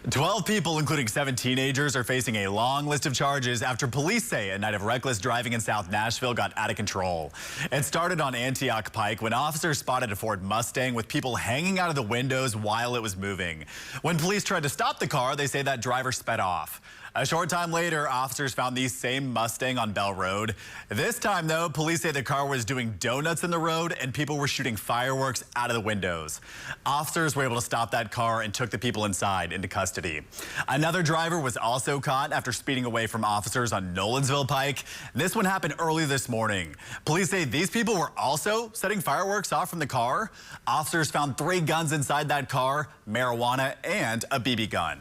12 people, including 7 teenagers, are facing a long list of charges after police say a night of reckless driving in South Nashville got out of control. It started on Antioch Pike when officers spotted a Ford Mustang with people hanging out of the windows while it was moving. When police tried to stop the car, they say that driver sped off. A short time later, officers found the same Mustang on Bell Road. This time, though, police say the car was doing donuts in the road and people were shooting fireworks out of the windows. Officers were able to stop that car and took the people inside into custody. Another driver was also caught after speeding away from officers on Nolensville Pike. This one happened early this morning. Police say these people were also setting fireworks off from the car. Officers found 3 guns inside that car, marijuana, and a BB gun.